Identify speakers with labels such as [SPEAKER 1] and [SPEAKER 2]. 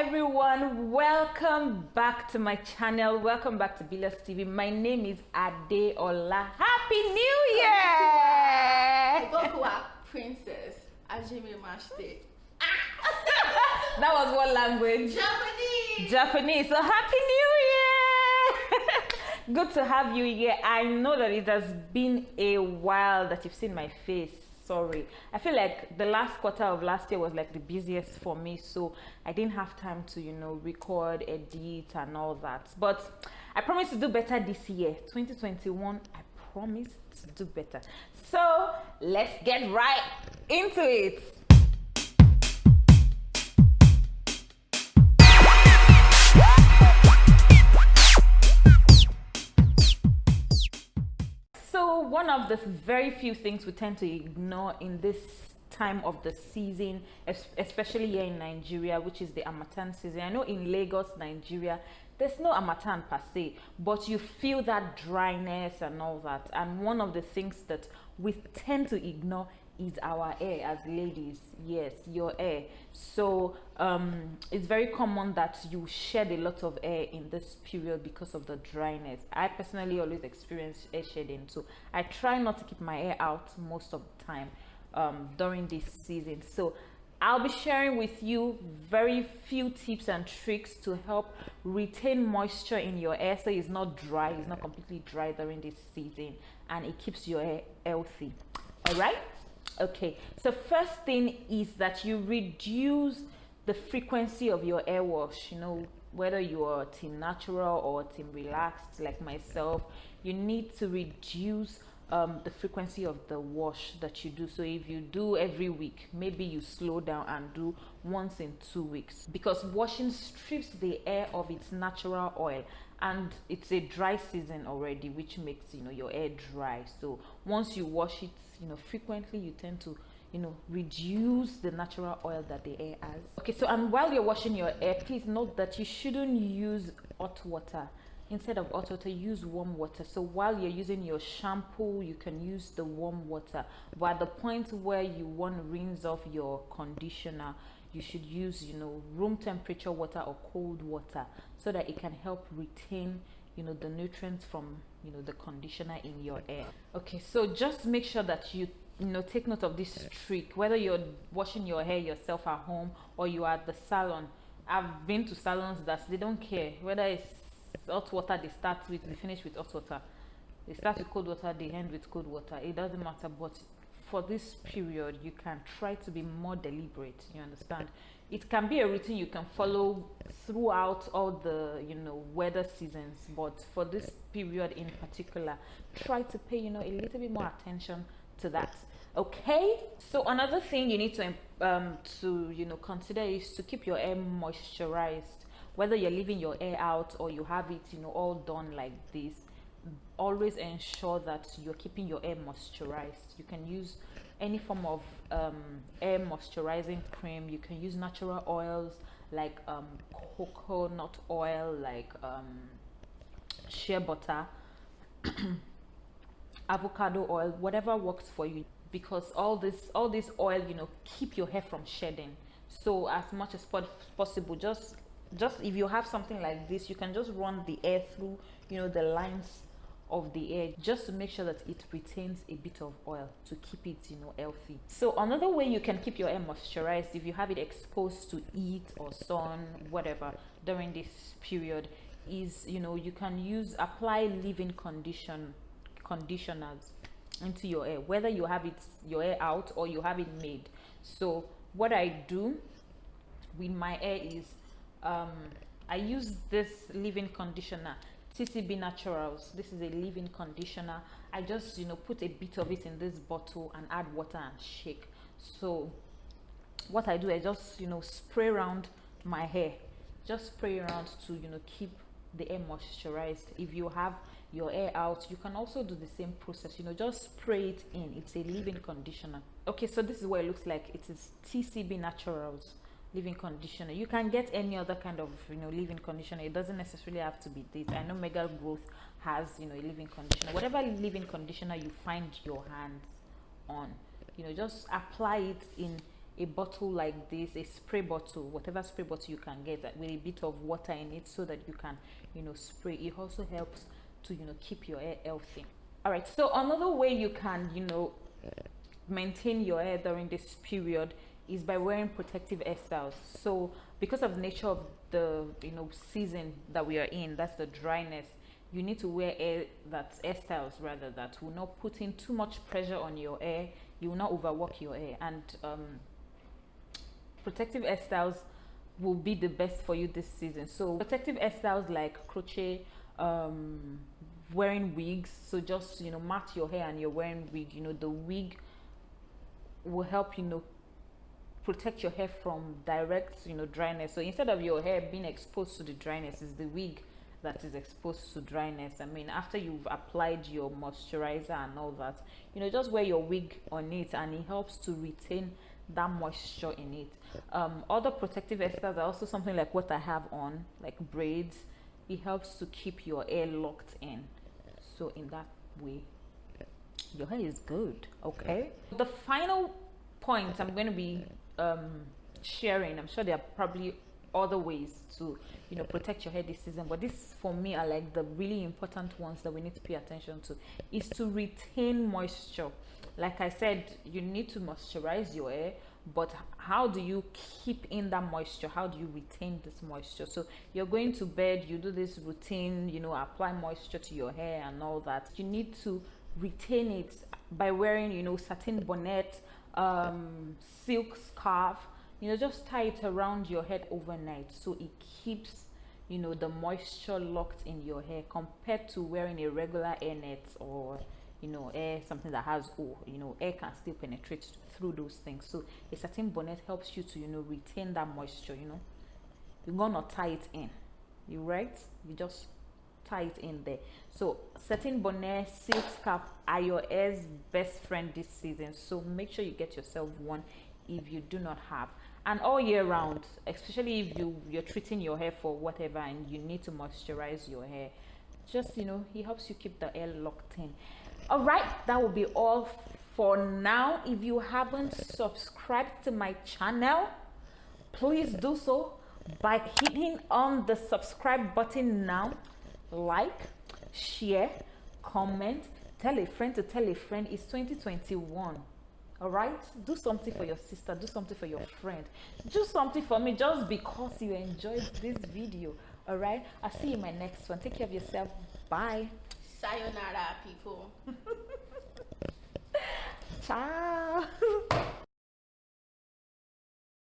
[SPEAKER 1] everyone, welcome back to my channel. Welcome back to Billions TV. My name is Adeola. Happy New Year!
[SPEAKER 2] Gokuwa Princess Ajime Mashte.
[SPEAKER 1] That was what language? Japanese. So happy New Year! Good to have you here. I know that it has been a while that you've seen my face. Sorry, I feel like the last quarter of last year was like the busiest for me, so I didn't have time to record, edit and all that. But I promise to do better this year, 2021. I promise to do better. So let's get right into it. So one of the very few things we tend to ignore in this time of the season, especially here in Nigeria, which is the Harmattan season. I know in Lagos, Nigeria, there's no Harmattan per se, but you feel that dryness and all that. And one of the things that we tend to ignore is our hair as ladies. Yes, your hair. So it's very common that you shed a lot of hair in this period because of the dryness. I personally always experience hair shedding, so I try not to keep my hair out most of the time during this season. So I'll be sharing with you very few tips and tricks to help retain moisture in your hair so it's not dry, it's not completely dry during this season, and it keeps your hair healthy. All right. Okay, so first thing is that you reduce the frequency of your hair wash. Whether you are team natural or team relaxed like myself, you need to reduce the frequency of the wash that you do. So if you do every week, maybe you slow down and do once in 2 weeks, because washing strips the hair of its natural oil, and it's a dry season already, which makes your hair dry. So once you wash it frequently, you tend to reduce the natural oil that the hair has. Okay, so and while you're washing your hair, please note that you shouldn't use hot water. Instead of hot water, use warm water. So while you're using your shampoo, you can use the warm water, but at the point where you want to rinse off your conditioner, you should use room temperature water or cold water, so that it can help retain the nutrients from the conditioner in your hair. Okay, so just make sure that you take note of this trick, whether you're washing your hair yourself at home or you are at the salon. I've been to salons that they don't care whether it's hot water they start with, they finish with hot water, they start with cold water, they end with cold water. It doesn't matter. But for this period, you can try to be more deliberate. You understand? It can be a routine you can follow throughout all the weather seasons, but for this period in particular, try to pay a little bit more attention to that. Okay, so another thing you need to consider is to keep your hair moisturized. Whether you're leaving your hair out or you have it all done like this, always ensure that you're keeping your hair moisturized. You can use any form of hair moisturizing cream. You can use natural oils like coconut oil, like shea butter, avocado oil, whatever works for you, because all this oil keep your hair from shedding. So as much as possible, just if you have something like this, you can just run the hair through the lines of the hair, just to make sure that it retains a bit of oil to keep it healthy. So another way you can keep your hair moisturized, if you have it exposed to heat or sun, whatever, during this period, is you can apply leave-in conditioners into your hair, whether you have your hair out or you have it made. So what I do with my hair is I use this leave-in conditioner, TCB Naturals. This is a leave-in conditioner. I just put a bit of it in this bottle and add water and shake. So what I do, I just spray around my hair, just spray around to keep the hair moisturized. If you have your hair out, you can also do the same process, just spray it in. It's a leave-in conditioner. Okay, so this is what it looks like. It is TCB Naturals leave-in conditioner. You can get any other kind of leave-in conditioner. It doesn't necessarily have to be this. I know Mega Growth has a leave-in conditioner. Whatever leave-in conditioner you find your hands on, just apply it in a bottle like this, a spray bottle, whatever spray bottle you can get, with a bit of water in it, so that you can, spray. It also helps to, keep your hair healthy. All right, so another way you can, maintain your hair during this period is by wearing protective hairstyles. So because of the nature of the season that we are in, that's the dryness, you need to wear hairstyles rather, that will not put in too much pressure on your hair. You will not overwork your hair, and protective hairstyles will be the best for you this season. So protective hairstyles like crochet, wearing wigs. So just mat your hair and you're wearing wig. The wig will help protect your hair from direct dryness. So instead of your hair being exposed to the dryness, it's the wig that is exposed to dryness. I mean, after you've applied your moisturizer and all that, just wear your wig on it, and it helps to retain that moisture in it. Other protective hairstyles are also something like what I have on, like braids. It helps to keep your hair locked in, so in that way your hair is good. Okay, the final point I'm going to be sharing, I'm sure there are probably other ways to protect your hair this season, but this for me are like the really important ones that we need to pay attention to, is to retain moisture. Like I said, you need to moisturize your hair, but how do you keep in that moisture? How do you retain this moisture? So you're going to bed, you do this routine, apply moisture to your hair and all that. You need to retain it by wearing satin bonnet, silk scarf. Just tie it around your head overnight, so it keeps the moisture locked in your hair, compared to wearing a regular hair net, or hair, something that has air can still penetrate through those things. So a satin bonnet helps you to retain that moisture. You're gonna tie it in, you just tie it in there. So satin bonnet, silk scarf are your hair's best friend this season, so make sure you get yourself one if you do not have. And all year round, especially if you're treating your hair for whatever and you need to moisturize your hair, just it helps you keep the hair locked in. All right, that will be all for now. If you haven't subscribed to my channel, please do so by hitting on the subscribe button now. Like, share, comment, tell a friend to tell a friend. It's 2021. All right, do something for your sister, do something for your friend, do something for me, just because you enjoyed this video. All right, I'll see you in my next one. Take care of yourself. Bye.
[SPEAKER 2] Sayonara, people.
[SPEAKER 1] Ciao.